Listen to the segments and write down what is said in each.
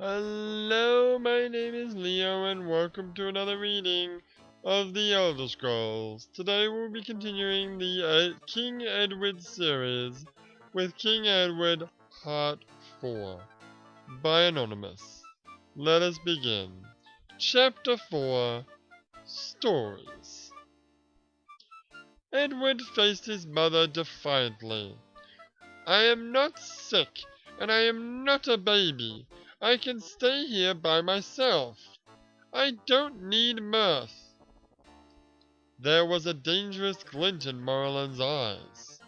Hello, my name is Leo, and welcome to another reading of the Elder Scrolls. Today we'll be continuing the King Edward series with King Edward Part 4 by Anonymous. Let us begin. Chapter 4 Stories. Edward faced his mother defiantly. I am not sick, and I am not a baby. I can stay here by myself. I don't need mirth. There was a dangerous glint in Morland's eyes.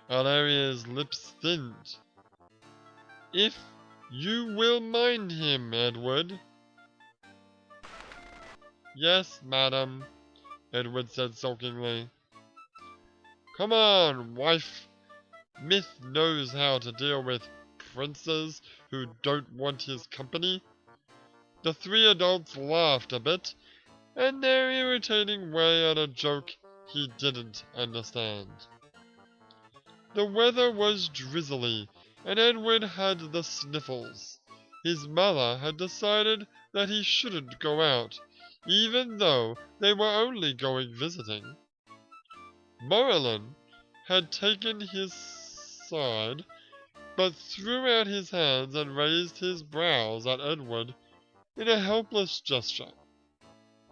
Alaria's lips thinned. If you will mind him, Edward. Yes, madam, Edward said sulkingly. Come on, wife. Myth knows how to deal with princes who don't want his company. The three adults laughed a bit, in their irritating way at a joke he didn't understand. The weather was drizzly, and Edward had the sniffles. His mother had decided that he shouldn't go out, even though they were only going visiting. Morland had taken his side, but threw out his hands and raised his brows at Edward in a helpless gesture,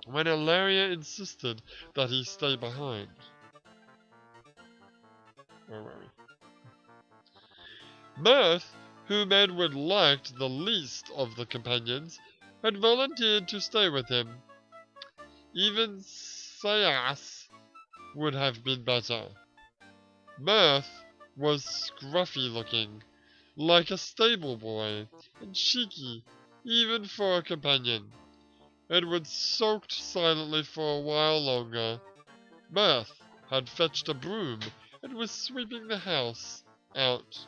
when Ilaria insisted that he stay behind. Where were we? Mirth, whom Edward liked the least of the companions, had volunteered to stay with him. Even Sayas would have been better. Mirth was scruffy looking, like a stable boy, and cheeky, even for a companion. Edward sulked silently for a while longer. Mirth had fetched a broom and was sweeping the house out,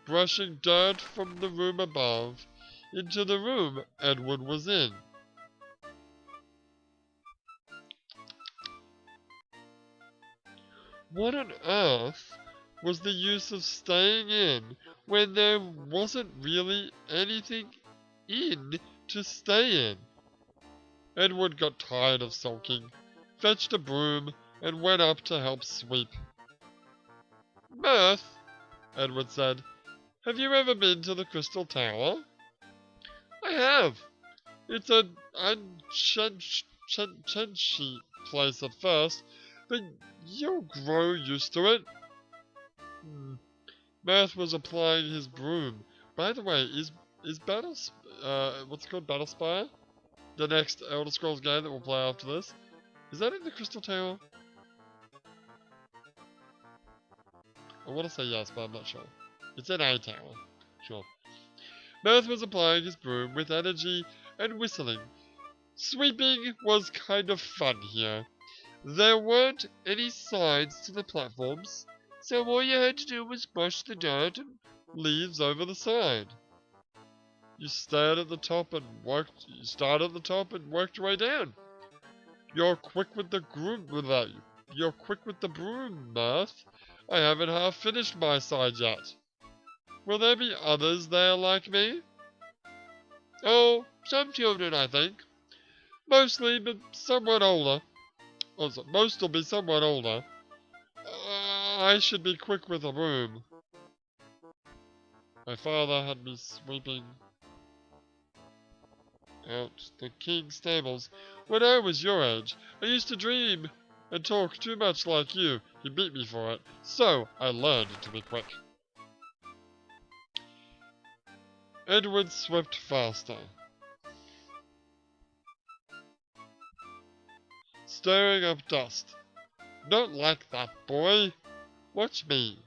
brushing dirt from the room above into the room Edward was in. What on earth was the use of staying in when there wasn't really anything in to stay in? Edward got tired of sulking, fetched a broom, and went up to help sweep. Mirth, Edward said, have you ever been to the Crystal Tower? I have. It's an unchentchy place at first, but you'll grow used to it. Mirth was applying his broom. By the way, is what's it called, Battlespire? The next Elder Scrolls game that we'll play after this. Is that in the Crystal Tower? I want to say yes, but I'm not sure. It's in a tower. Sure. Mirth was applying his broom with energy and whistling. Sweeping was kind of fun here. There weren't any sides to the platforms, so all you had to do was brush the dirt and leaves over the side. You started at the top and worked your way down. You're quick with the You're quick with the broom, Mirth. I haven't half finished my side yet. Will there be others there like me? Oh, some children, I think. Mostly, but somewhat older. Most will be somewhat older. I should be quick with a broom. My father had me sweeping out the king's stables when I was your age. I used to dream and talk too much like you. He beat me for it, so I learned to be quick. Edward swept faster, stirring up dust. Don't like that, boy. Watch me.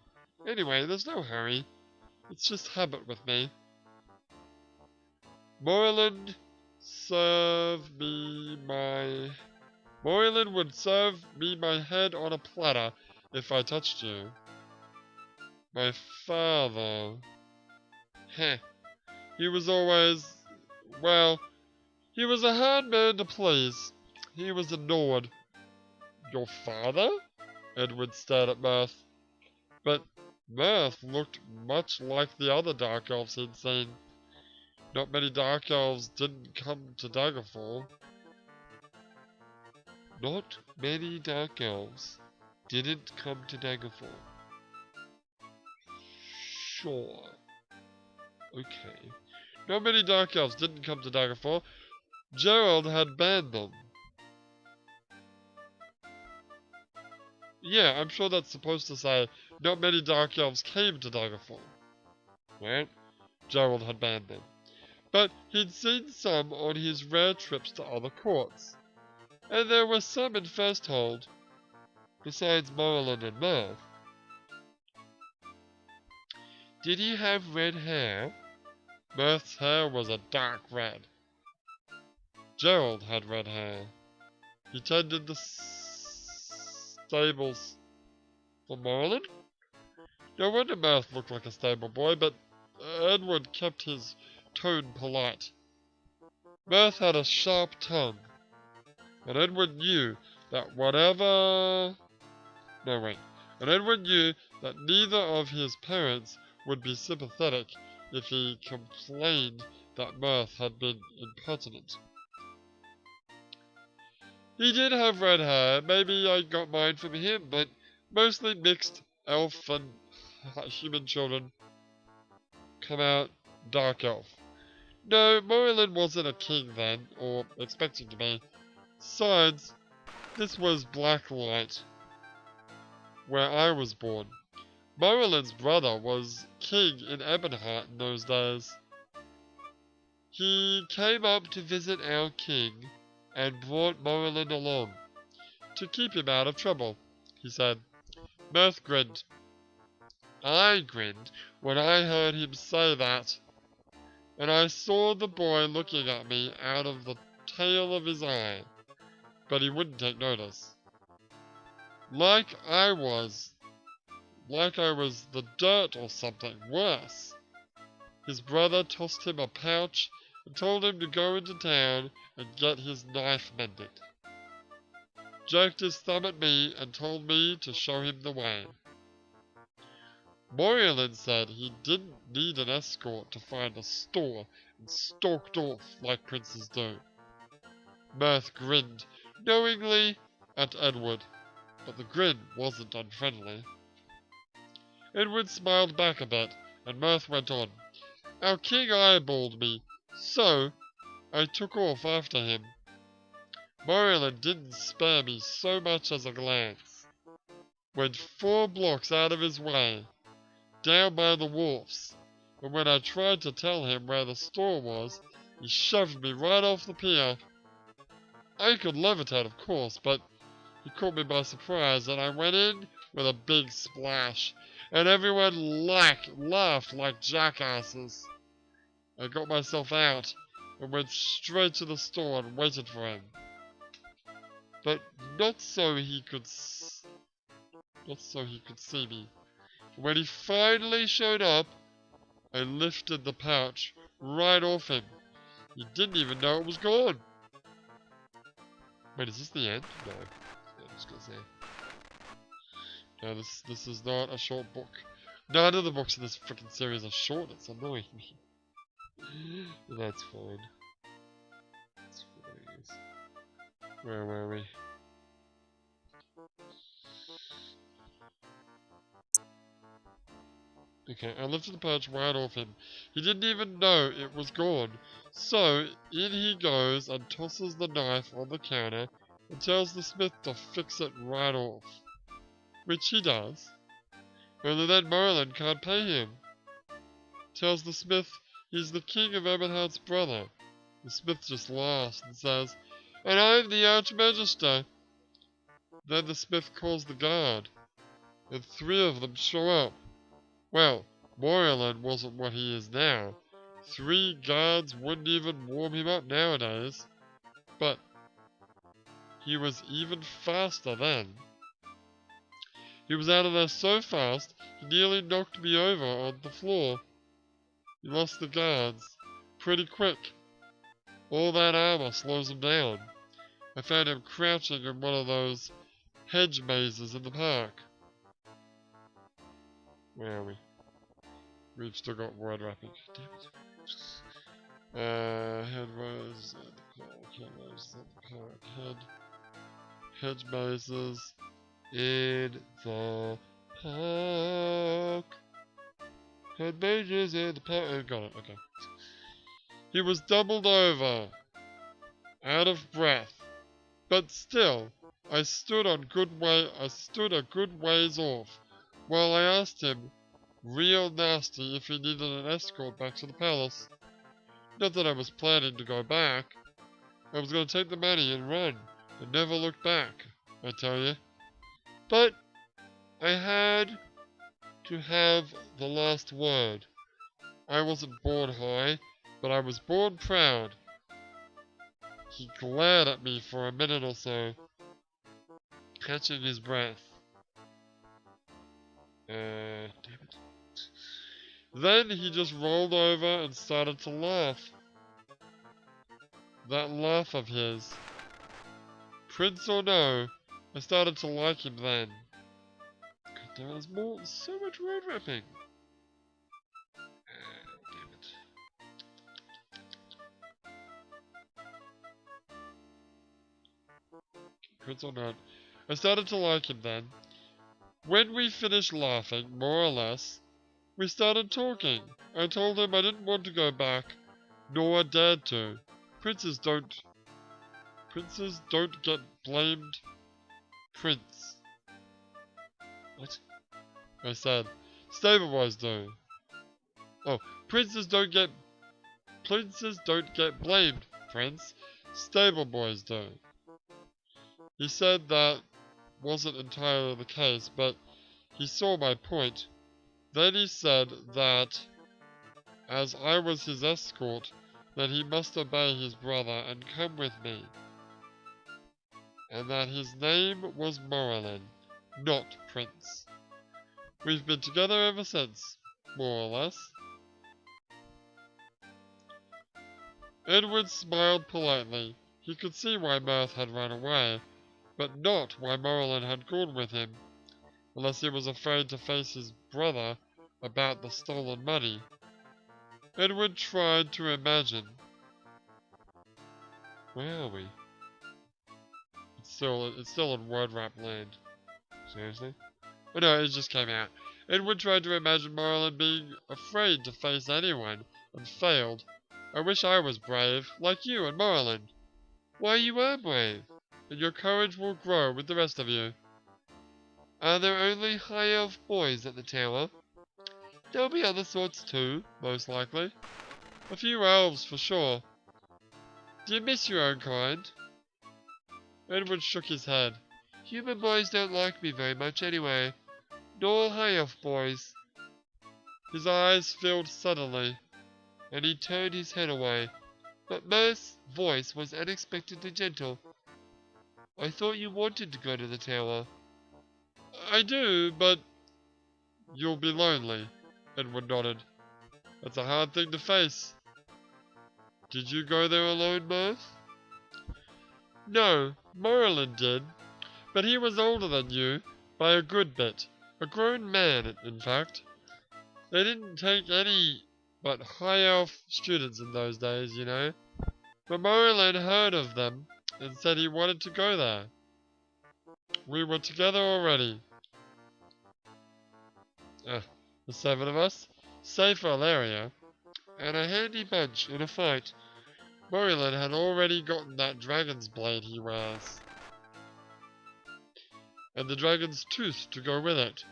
Anyway, there's no hurry. It's just habit with me. Moreland would serve me my head on a platter if I touched you. My father. Heh. He was always... Well, he was a hard man to please. He was adored. Your father? Edward stared at Mirth. But Mirth looked much like the other dark elves he'd seen. Not many Dark Elves didn't come to Daggerfall. Not many Dark Elves didn't come to Daggerfall. Sure. Okay. Not many Dark Elves didn't come to Daggerfall. Gerald had banned them. Yeah, I'm sure that's supposed to say, not many Dark Elves came to Daggerfall. Right? Gerald had banned them. But he'd seen some on his rare trips to other courts. And there were some in Firsthold, besides Merlin and Mirth. Did he have red hair? Mirth's hair was a dark red. Gerald had red hair. He tended the stables for Merlin? No wonder Mirth looked like a stable boy, but Edward kept his tone polite. Mirth had a sharp tongue, and Edward knew that whatever... No, wait. And Edward knew that neither of his parents would be sympathetic if he complained that Mirth had been impertinent. He did have red hair, maybe I got mine from him, but mostly mixed elf and human children come out dark elf. No, Merlin wasn't a king then, or expecting to be. Besides, this was Blacklight, where I was born. Merlin's brother was king in Ebonheart in those days. He came up to visit our king and brought Merlin along, to keep him out of trouble, he said. Mirth grinned. I grinned when I heard him say that, and I saw the boy looking at me out of the tail of his eye, but he wouldn't take notice. Like I was the dirt or something worse. His brother tossed him a pouch and told him to go into town and get his knife mended. Jerked his thumb at me and told me to show him the way. Merlin said he didn't need an escort to find a store and stalked off like princes do. Mirth grinned knowingly at Edward, but the grin wasn't unfriendly. Edward smiled back a bit, and Mirth went on. Our king eyeballed me, so I took off after him. Merlin didn't spare me so much as a glance. Went 4 blocks out of his way, down by the wharfs, and when I tried to tell him where the store was, he shoved me right off the pier. I could levitate, of course, but he caught me by surprise, and I went in with a big splash, and everyone laughed like jackasses. I got myself out and went straight to the store and waited for him. But not so he could see me. When he finally showed up, I lifted the pouch right off him. He didn't even know it was gone. Wait, is this the end? No. I was gonna say. No, this is not a short book. None of the books in this freaking series are short. It's annoying me. That's fine. That's fine. Where were we? Okay, I lifted the pouch right off him. He didn't even know it was gone. So, in he goes and tosses the knife on the counter and tells the smith to fix it right off. Which he does. Only then Merlin can't pay him. Tells the smith he's the king of Ebonheart's brother. The smith just laughs and says, and I'm the Archmagister. Then the smith calls the guard, and 3 of them show up. Well, Merlin wasn't what he is now. 3 guards wouldn't even warm him up nowadays. But he was even faster then. He was out of there so fast, he nearly knocked me over on the floor. He lost the guards pretty quick. All that armor slows him down. I found him crouching in one of those hedge mazes in the park. Where are we? We've still got word wrapping. Damn it. Head rose at the park, head rose at the park, hedge mazes in the park. Head mazes in the park. Oh, got it, okay. He was doubled over, out of breath, but still, I stood a good ways off, while I asked him, real nasty, if he needed an escort back to the palace. Not that I was planning to go back. I was going to take the money and run, and never look back, I tell you. But I had to have the last word. I wasn't born high, but I was born proud. He glared at me for a minute or so, catching his breath. Damn it. Then he just rolled over and started to laugh. That laugh of his. Prince or no, I started to like him then. There was so much road rapping. Damn it. Prince or not, I started to like him then. When we finished laughing, more or less, we started talking. I told him I didn't want to go back, nor dared to. Princes don't get blamed. Prince. What? I said, stable boys do. Oh, princes don't get blamed, Prince. Stable boys do. He said that wasn't entirely the case, but he saw my point. Then he said that, as I was his escort, that he must obey his brother and come with me. And that his name was Morlin, not Prince. We've been together ever since, more or less. Edward smiled politely. He could see why Mirth had run away, but not why Morlin had gone with him, unless he was afraid to face his brother about the stolen money. Edward tried to imagine. Where are we? It's still in word rap land. Seriously? Oh no, it just came out. Edward tried to imagine Morlin being afraid to face anyone, and failed. I wish I was brave, like you and Morlin. Why, you are brave, and your courage will grow with the rest of you. Are there only high elf boys at the tower? There'll be other sorts too, most likely. A few elves for sure. Do you miss your own kind? Edward shook his head. Human boys don't like me very much anyway. Nor high elf boys. His eyes filled suddenly, and he turned his head away. But Mirth's voice was unexpectedly gentle. I thought you wanted to go to the tower. I do, but you'll be lonely, Edward nodded. That's a hard thing to face. Did you go there alone, Mirth? No, Morlin did. But he was older than you, by a good bit. A grown man, in fact. They didn't take any but high elf students in those days, you know. But Morlin heard of them, and said he wanted to go there. We were together already. The 7 of us, save for Alaria, and a handy bunch in a fight. Morlin had already gotten that dragon's blade he wears, and the dragon's tooth to go with it.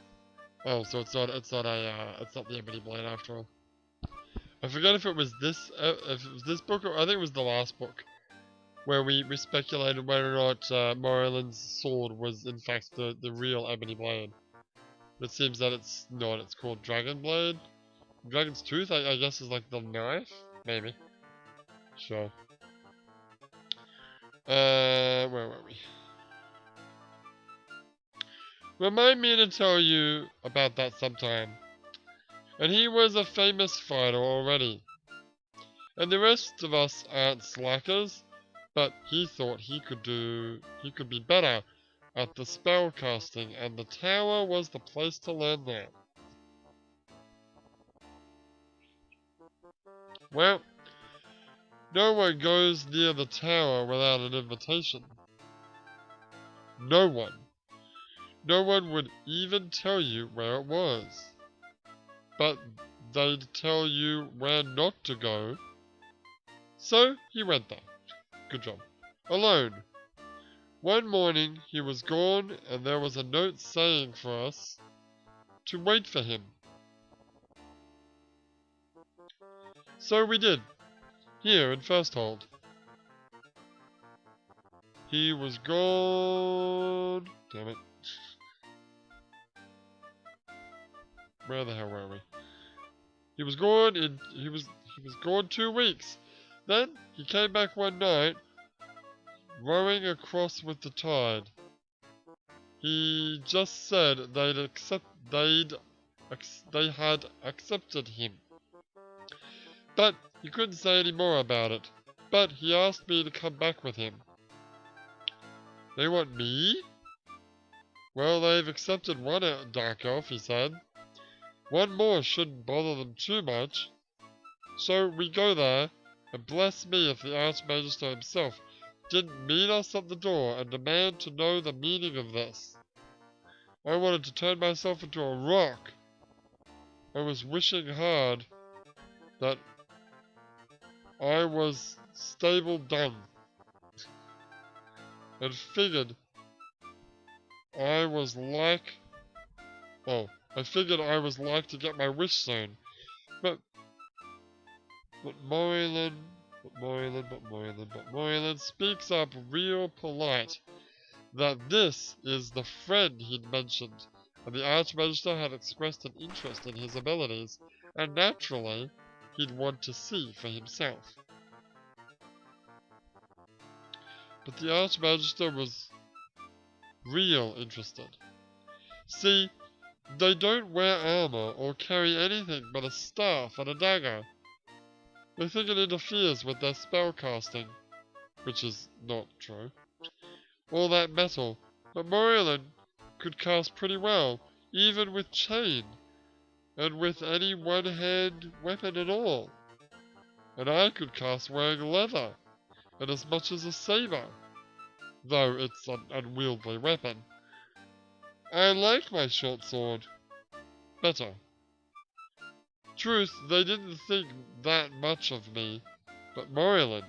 Oh, so it's not the ebony blade after all. I forget if it was this book, or I think it was the last book, where we speculated whether or not Morlin's sword was in fact the real ebony blade. It seems that it's not. It's called Dragon Blade. Dragon's Tooth, I guess, is like the knife? Maybe. Sure. Where were we? Remind me to tell you about that sometime. And he was a famous fighter already. And the rest of us aren't slackers, but he thought he could be better at the spell casting, and the tower was the place to learn that. Well, No one goes near the tower without an invitation. No one. No one would even tell you where it was. But they'd tell you where not to go. So he went there. Good job. Alone. One morning he was gone and there was a note saying for us to wait for him. So we did. Here in First Hold. He was gone. Damn it. Where the hell were we? He was gone he was gone 2 weeks. Then he came back one night, rowing across with the tide. He just said they had accepted him. But he couldn't say any more about it. But he asked me to come back with him. They want me? Well, they've accepted one dark elf, he said. One more shouldn't bother them too much. So we go there, and bless me if the Archmagister himself didn't meet us at the door and demand to know the meaning of this. I wanted to turn myself into a rock. I was wishing hard that I was stable done, and figured I was like to get my wish soon. But Moylan speaks up real polite that this is the friend he'd mentioned, and the Archmagister had expressed an interest in his abilities, and naturally, he'd want to see for himself. But the Archmagister was real interested. See, they don't wear armor or carry anything but a staff and a dagger. They think it interferes with their spellcasting, which is not true. All that metal, but Moylan could cast pretty well, even with chain, and with any one-hand weapon at all. And I could cast wearing leather, and as much as a saber, though it's an unwieldy weapon. I like my short sword better. Truth, they didn't think that much of me, but Moylan,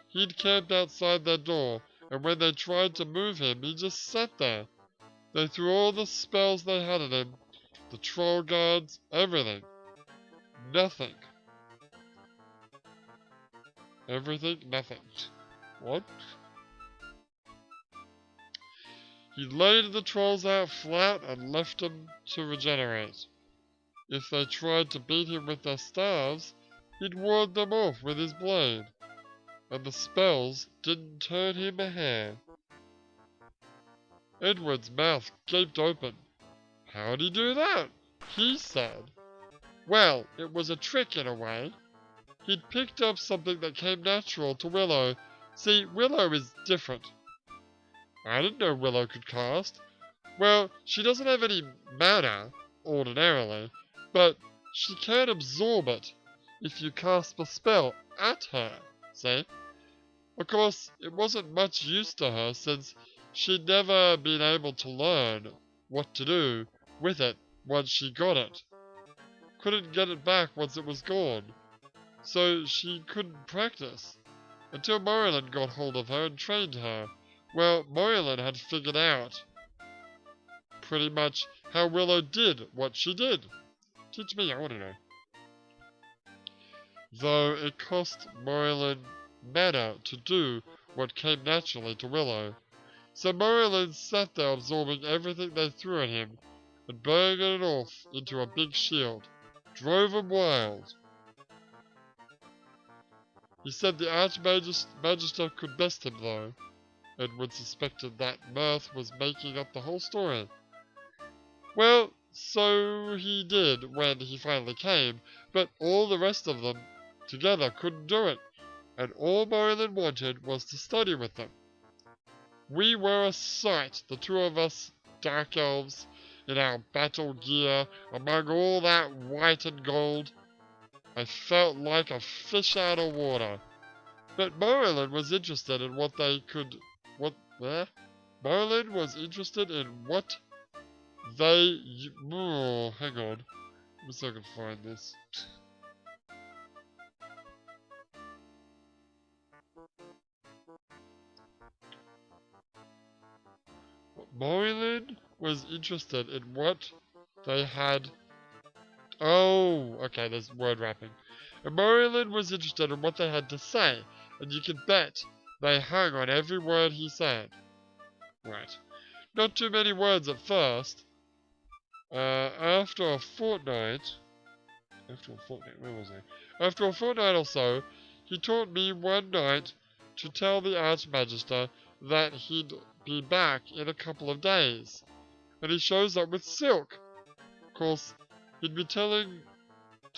he'd camped outside their door, and when they tried to move him, he just sat there. They threw all the spells they had at him, the troll guards, everything. Nothing. Everything, nothing. What? He laid the trolls out flat and left them to regenerate. If they tried to beat him with their staves, he'd ward them off with his blade, and the spells didn't turn him a hair. Edward's mouth gaped open. How'd he do that? He said. Well, it was a trick in a way. He'd picked up something that came natural to Willow. See, Willow is different. I didn't know Willow could cast. Well, she doesn't have any mana, ordinarily, but she can absorb it if you cast the spell at her, see? Of course, it wasn't much use to her since she'd never been able to learn what to do with it once she got it. Couldn't get it back once it was gone, so she couldn't practice. Until Moylan got hold of her and trained her. Well, Moylan had figured out pretty much how Willow did what she did. Teach me, I want to know. Though it cost Moylan mana to do what came naturally to Willow. So Moylan sat there absorbing everything they threw at him and banging it off into a big shield. Drove him wild. He said the Archmagister could best him though. Edward suspected that mirth was making up the whole story. Well, so he did when he finally came, but all the rest of them together couldn't do it, and all Moylan wanted was to study with them. We were a sight, the two of us dark elves, in our battle gear, among all that white and gold. I felt like a fish out of water. But Merlin was interested in what they could... What... Merlin was interested in what they... Oh, hang on. Let me see if I can find this. Merlin was interested in what they had... Oh, okay, there's word wrapping. And Merlin was interested in what they had to say, and you can bet they hung on every word he said. Right. Not too many words at first. After a fortnight... where was I? After a fortnight or so, he taught me one night to tell the Archmagister that he'd be back in a couple of days. And he shows up with silk. Of course, he'd be telling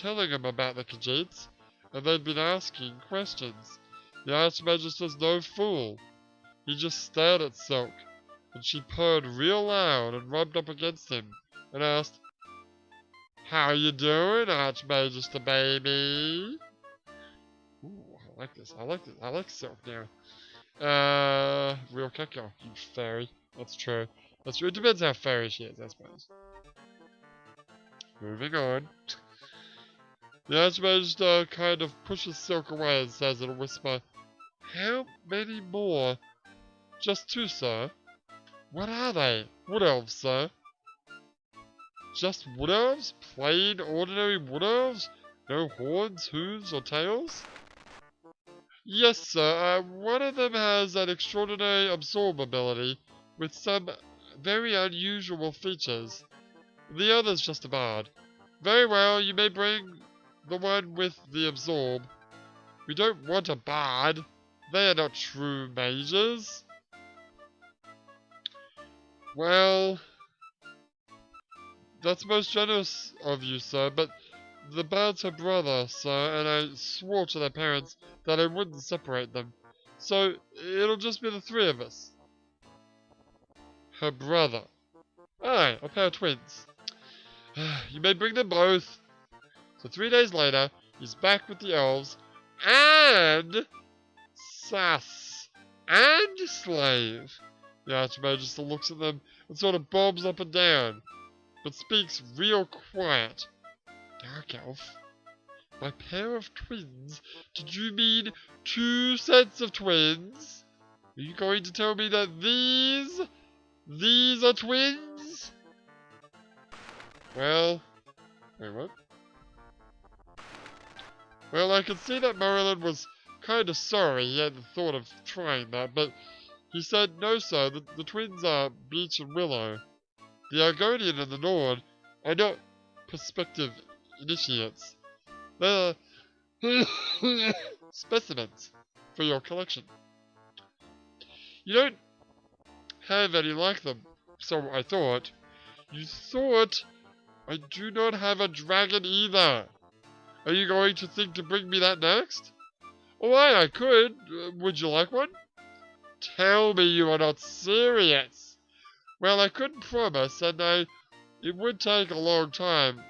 him about the Khajiits, and they'd been asking questions. The Archmagister's no fool. He just stared at Silk, and she purred real loud and rubbed up against him, and asked, "How you doing, Archmagister baby?" Ooh, I like this. I like Silk now. Real Keko, you fairy. That's true. That's true. It depends how fairy she is, I suppose. Moving on. The Archmagister kind of pushes Silk away and says in a whisper, "How many more?" "Just two, sir." "What are they?" "Wood elves, sir." "Just wood elves? Plain, ordinary wood elves? No horns, hooves, or tails?" "Yes, sir. One of them has an extraordinary absorb ability with some very unusual features. The other's just a bard." "Very well, you may bring the one with the absorb." "We don't want a bard. They are not true mages." "Well, that's most generous of you, sir, but the bard's her brother, sir, and I swore to their parents that I wouldn't separate them. So, it'll just be the three of us." Her brother. Aye, a pair of twins. "You may bring them both." So 3 days later, he's back with the elves, and Sass, and Slave. The Archmagister looks at them and sort of bobs up and down, but speaks real quiet. "Dark Elf? My pair of twins? Did you mean 2 sets of twins? Are you going to tell me that these are twins?" "Well, wait, what?" "Well, I could see that Merlin was kind of sorry he hadn't thought of trying that, but he said, 'No, sir, the twins are Beech and Willow. The Argonian and the Nord are not prospective initiates. They're specimens for your collection. You don't have any like them, so I thought." "You thought? I do not have a dragon either. Are you going to think to bring me that next?" "Oh, I could. Would you like one?" "Tell me you are not serious." "Well, I couldn't promise, and it would take a long time.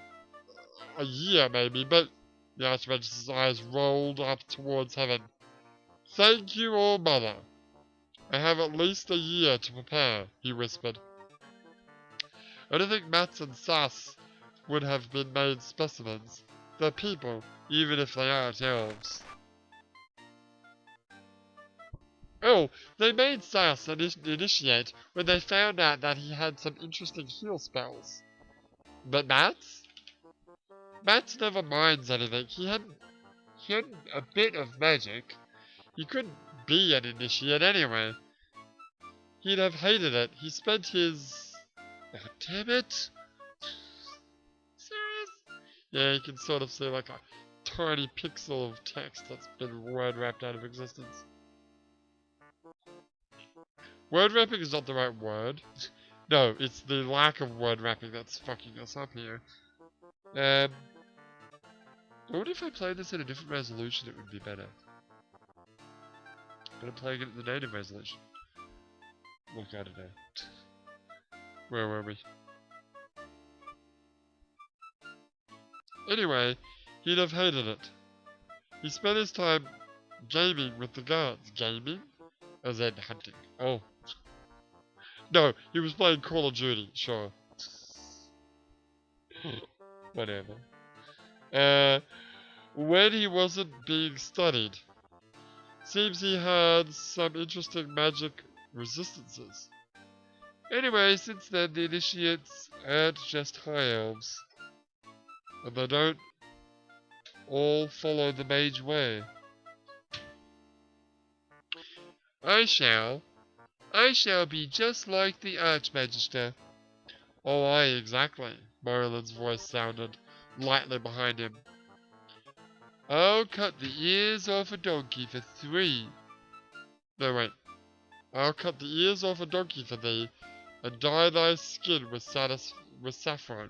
A year, maybe, but..." The Archmagister's eyes rolled up towards heaven. "Thank you, All Mother. I have at least a year to prepare," he whispered. "I don't think Mats and Sass would have been made specimens. They're people, even if they aren't elves." "Oh, they made Sass an initiate when they found out that he had some interesting heal spells. But Mats? Mats never minds anything. He had a bit of magic. He couldn't be an initiate anyway. He'd have hated it. He spent his... Oh, damn it. Serious? Yeah, you can sort of see like a tiny pixel of text that's been word wrapped out of existence. Word wrapping is not the right word. No, it's the lack of word wrapping that's fucking us up here. I wonder if I played this in a different resolution it would be better. But I'm playing it in the native resolution. Look, I don't know. Where were we? Anyway, he'd have hated it. He spent his time gaming with the guards. Gaming? As in hunting. Oh. No, he was playing Call of Duty, sure. Whatever. When he wasn't being studied. Seems he had some interesting magic resistances. Anyway, since then the initiates aren't just high elves. And they don't all follow the mage way. I shall be just like the Archmagister. Oh, aye, exactly. Merlin's voice sounded lightly behind him. I'll cut the ears off a donkey for 3. No, wait. I'll cut the ears off a donkey for thee, and dye thy skin with saffron.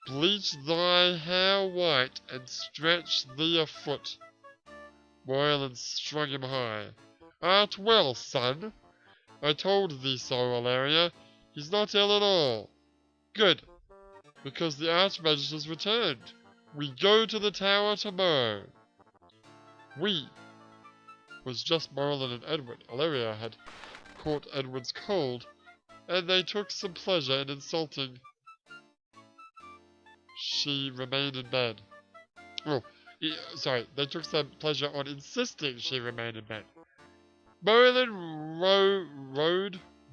Bleach thy hair white, and stretch thee a foot. Merlin strung him high. Art well, son? I told thee so, Alaria. He's not ill at all. Good, because the Archmagister's returned. We go to the tower tomorrow. We was just Merlin and Edward. Alaria had caught Edward's cold, and they took some pleasure in insulting. She remained in bed. Oh, sorry, they took some pleasure on insisting she remain in bed. Merlin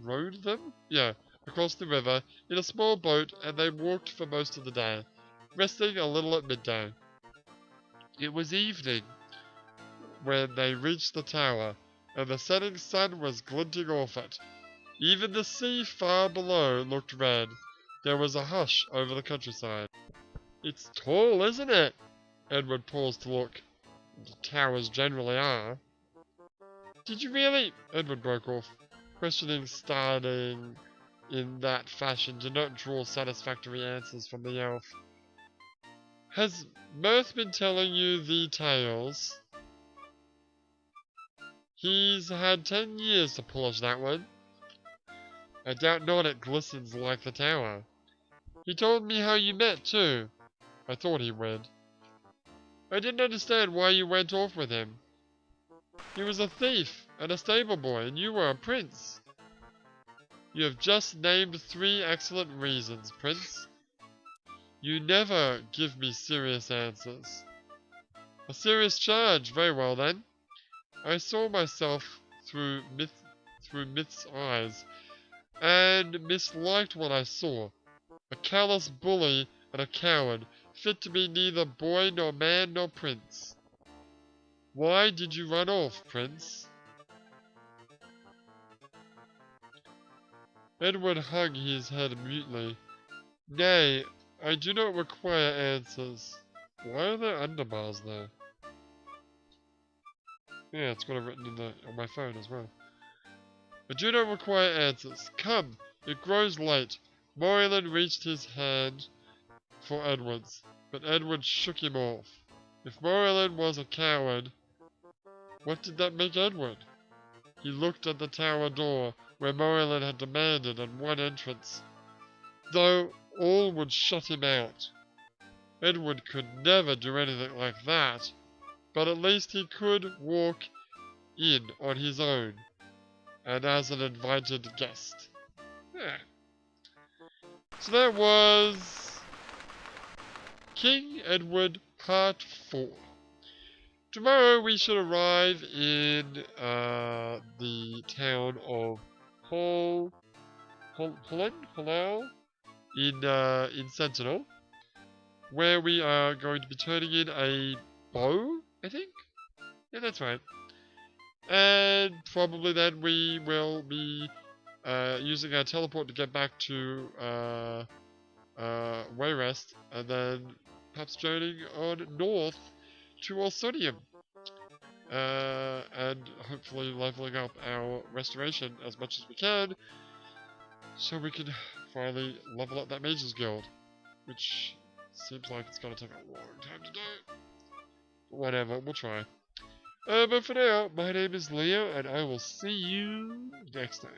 rowed them? Yeah, across the river in a small boat, and they walked for most of the day, resting a little at midday. It was evening when they reached the tower, and the setting sun was glinting off it. Even the sea far below looked red. There was a hush over the countryside. It's tall, isn't it? Edward paused to look. The towers generally are. Did you really? Edward broke off, questioning starting in that fashion did not draw satisfactory answers from the elf. Has Mirth been telling you the tales? He's had 10 years to polish that one. I doubt not it glistens like the tower. He told me how you met, too. I thought he would. I didn't understand why you went off with him. He was a thief and a stable boy, and you were a prince. You have just named 3 excellent reasons, Prince. You never give me serious answers. A serious charge, very well then. I saw myself through Myth's eyes, and misliked what I saw. A callous bully and a coward, fit to be neither boy nor man nor prince. Why did you run off, Prince? Edward hung his head mutely. Nay, I do not require answers. Why are there underbars there? Yeah, it's got it written on my phone as well. I do not require answers. Come, it grows late. Moreland reached his hand for Edward's, but Edward shook him off. If Moreland was a coward, what did that make Edward? He looked at the tower door, where Moreland had demanded and won entrance, though all would shut him out. Edward could never do anything like that, but at least he could walk in on his own, and as an invited guest. Yeah. So that was King Edward Part 4. Tomorrow we should arrive in the town of Holland in Sentinel, where we are going to be turning in a bow, I think? Yeah, that's right. And probably then we will be using our teleport to get back to Wayrest, and then perhaps journeying on north to Orsonium. And hopefully leveling up our restoration as much as we can, so we can finally level up that Mages Guild, which seems like it's going to take a long time to do. But whatever, we'll try. But for now, my name is Leo, and I will see you next time.